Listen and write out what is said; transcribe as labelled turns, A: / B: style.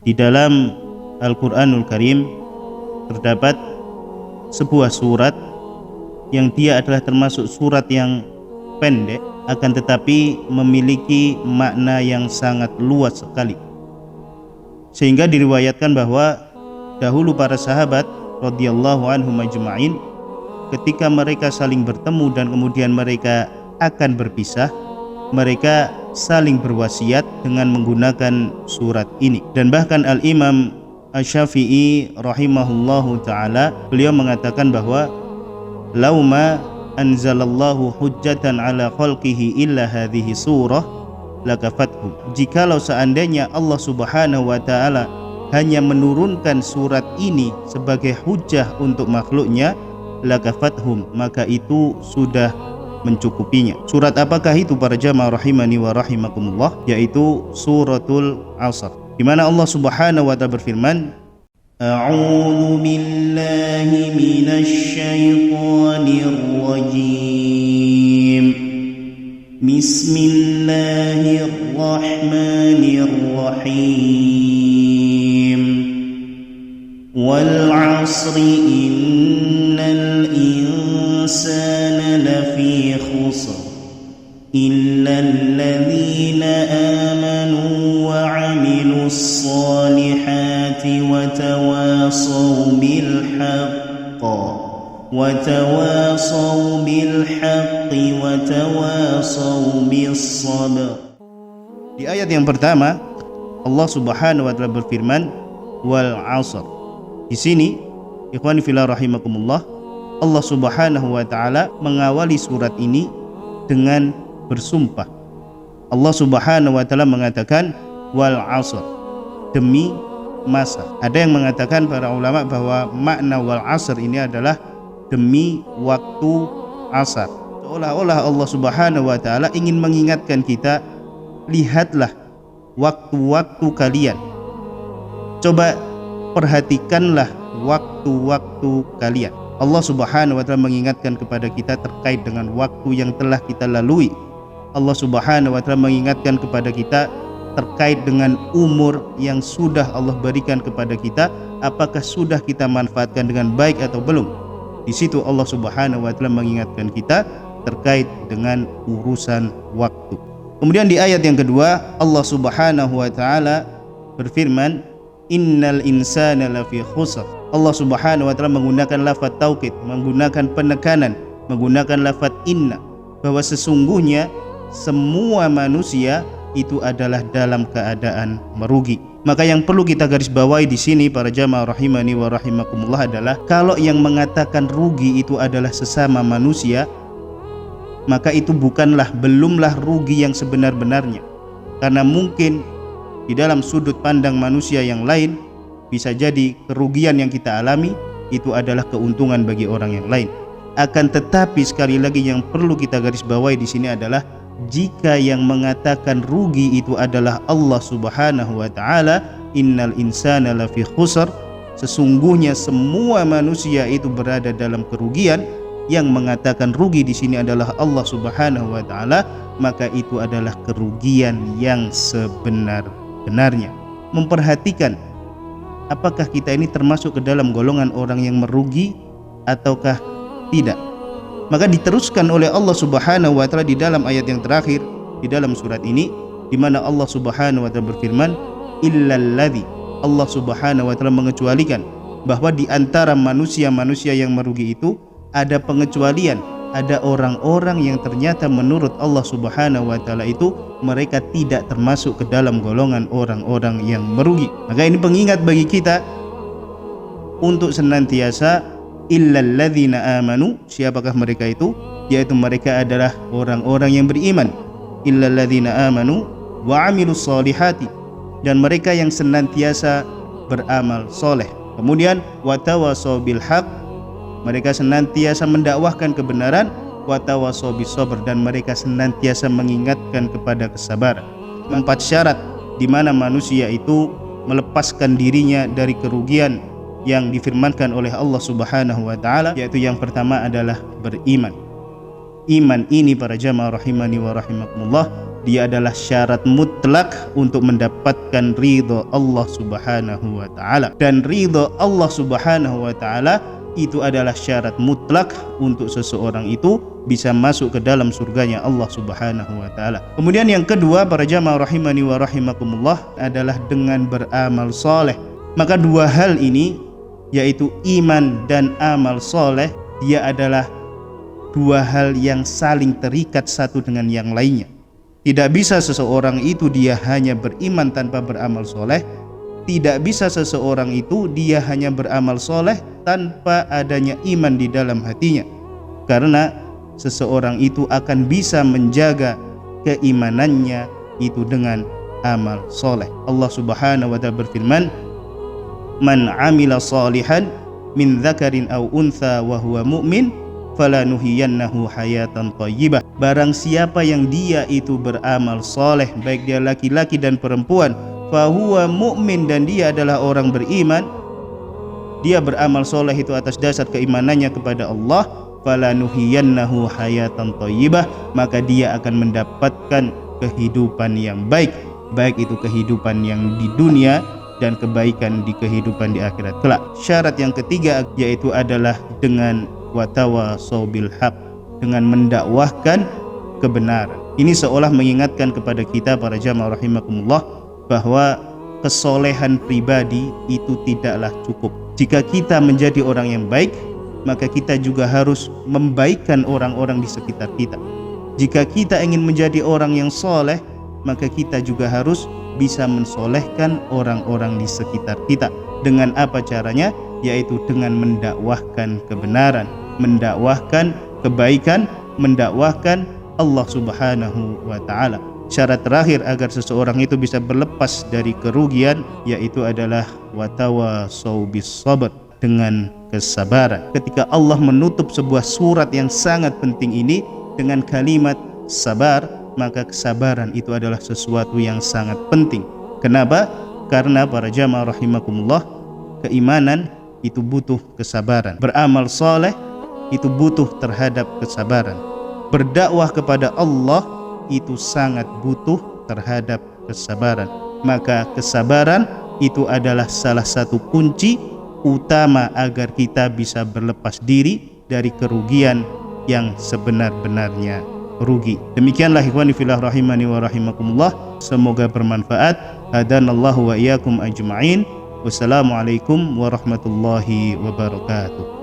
A: Di dalam Al-Quranul Karim terdapat sebuah surat yang dia adalah termasuk surat yang pendek, akan tetapi memiliki makna yang sangat luas sekali, sehingga diriwayatkan bahwa dahulu para sahabat radhiyallahu anhum ajma'in, ketika mereka saling bertemu dan kemudian mereka akan berpisah, mereka saling berwasiat dengan menggunakan surat ini. Dan bahkan Al-Imam Asy-Syafi'i rahimahullahu ta'ala, beliau mengatakan bahwa lauma anzalallahu hujjatan ala khalqihi illa hadhihi surah lakafathu. Jikalau seandainya Allah subhanahu wa ta'ala hanya menurunkan surat ini sebagai hujjah untuk makhluknya, lakafathum, maka itu sudah mencukupinya. Surat apakah itu para jamaah rahimani wa rahimakumullah? Yaitu suratul Asr, di mana Allah Subhanahu wa taala berfirman, A'udzu billahi minasy syaithanir rajim. Bismillahirrahmanirrahim. Wal 'asri innal insana lafi khusr illa alladhina amanu wa 'amilus solihati wa tawasaw bil haqqi wa tawasaw bis sabr. Di ayat yang pertama Allah Subhanahu wa taala berfirman wal 'asr. Di sini ikhwani fillah rahimakumullah, Allah Subhanahu wa taala mengawali surat ini dengan bersumpah. Allah Subhanahu wa taala mengatakan wal 'asr, demi masa. Ada yang mengatakan para ulama bahwa makna wal 'asr ini adalah demi waktu asar. Seolah-olah Allah Subhanahu wa taala ingin mengingatkan kita, lihatlah waktu-waktu kalian. Coba perhatikanlah waktu-waktu kalian. Allah Subhanahu wa taala mengingatkan kepada kita terkait dengan waktu yang telah kita lalui. Allah Subhanahu wa taala mengingatkan kepada kita terkait dengan umur yang sudah Allah berikan kepada kita, apakah sudah kita manfaatkan dengan baik atau belum. Di situ Allah Subhanahu wa taala mengingatkan kita terkait dengan urusan waktu. Kemudian di ayat yang kedua Allah Subhanahu wa taala berfirman, innal insana lafi khusr. Allah Subhanahu wa taala menggunakan lafaz taukid, menggunakan penekanan, menggunakan lafaz inna, bahwa sesungguhnya semua manusia itu adalah dalam keadaan merugi. Maka yang perlu kita garis bawahi di sini para jamaah rahimani wa rahimakumullah adalah, kalau yang mengatakan rugi itu adalah sesama manusia, maka itu belumlah rugi yang sebenar-benarnya. Karena mungkin di dalam sudut pandang manusia yang lain, bisa jadi kerugian yang kita alami itu adalah keuntungan bagi orang yang lain. Akan tetapi sekali lagi yang perlu kita garis bawahi di sini adalah, jika yang mengatakan rugi itu adalah Allah Subhanahu wa taala, innal insana lafi khusr, sesungguhnya semua manusia itu berada dalam kerugian, yang mengatakan rugi di sini adalah Allah Subhanahu wa taala, maka itu adalah kerugian yang sebenar-benarnya. Memperhatikan apakah kita ini termasuk ke dalam golongan orang yang merugi ataukah tidak. Maka diteruskan oleh Allah Subhanahu wa taala di dalam ayat yang terakhir di dalam surat ini, di mana Allah Subhanahu wa taala berfirman illalladzi, Allah Subhanahu wa taala mengecualikan bahwa di antara manusia-manusia yang merugi itu ada pengecualian, ada orang-orang yang ternyata menurut Allah Subhanahu wa taala itu mereka tidak termasuk ke dalam golongan orang-orang yang merugi. Maka ini pengingat bagi kita untuk senantiasa illalladzina amanu, siapakah mereka itu? Yaitu mereka adalah orang-orang yang beriman. Illalladzina amanu wa amilus solihati, dan mereka yang senantiasa beramal soleh. Kemudian watawasaw bil haq, mereka senantiasa mendakwahkan kebenaran. Watawasaw bis sabr, dan mereka senantiasa mengingatkan kepada kesabaran. 4 syarat di mana manusia itu melepaskan dirinya dari kerugian yang difirmankan oleh Allah Subhanahu wa taala, yaitu yang pertama adalah beriman. Iman ini para jamaah rahimani wa rahimakumullah dia adalah syarat mutlak untuk mendapatkan ridho Allah Subhanahu wa taala. Dan ridho Allah Subhanahu wa taala itu adalah syarat mutlak untuk seseorang itu bisa masuk ke dalam surganya Allah Subhanahu wa taala. Kemudian yang kedua, para jamaah rahimani wa rahimakumullah, adalah dengan beramal soleh. Maka dua hal ini, yaitu iman dan amal soleh, dia adalah dua hal yang saling terikat satu dengan yang lainnya. Tidak bisa seseorang itu dia hanya beriman tanpa beramal soleh. Tidak bisa seseorang itu dia hanya beramal soleh tanpa adanya iman di dalam hatinya. Karena seseorang itu akan bisa menjaga keimanannya itu dengan amal soleh. Allah Subhanahu wa ta'ala berfirman, "Man 'amila shalihan min dzakarin aw untha wa huwa mu'min falanuhiyannahu hayatan thayyibah." Barang siapa yang dia itu beramal soleh, baik dia laki-laki dan perempuan, fahuwa mu'min, dan dia adalah orang beriman, dia beramal soleh itu atas dasar keimanannya kepada Allah, falanuhiyannahu hayatan thayyibah, maka dia akan mendapatkan kehidupan yang baik, baik itu kehidupan yang di dunia dan kebaikan di kehidupan di akhirat kelak. Syarat yang ketiga yaitu adalah dengan watawasau bil haq, dengan mendakwahkan kebenaran. Ini seolah mengingatkan kepada kita para jamaah rahimakumullah bahwa kesolehan pribadi itu tidaklah cukup. Jika kita menjadi orang yang baik, maka kita juga harus membaikkan orang-orang di sekitar kita. Jika kita ingin menjadi orang yang soleh, maka kita juga harus bisa mensolehkan orang-orang di sekitar kita. Dengan apa caranya? Yaitu dengan mendakwahkan kebenaran, mendakwahkan kebaikan, mendakwahkan Allah Subhanahu wa ta'ala. Syarat terakhir agar seseorang itu bisa berlepas dari kerugian yaitu adalah watawasau bis sabr, dengan kesabaran. Ketika Allah menutup sebuah surat yang sangat penting ini dengan kalimat sabar, maka kesabaran itu adalah sesuatu yang sangat penting. Kenapa? Karena para jamaah rahimakumullah, keimanan itu butuh kesabaran. Beramal soleh itu butuh terhadap kesabaran. Berdakwah kepada Allah itu sangat butuh terhadap kesabaran. Maka kesabaran itu adalah salah satu kunci utama agar kita bisa berlepas diri dari kerugian yang sebenar-benarnya rugi. Demikianlah ikhwani fillah rahimani wa rahimakumullah, semoga bermanfaat. Hadanallahu wa iyyakum ajma'in. Wassalamualaikum warahmatullahi wabarakatuh.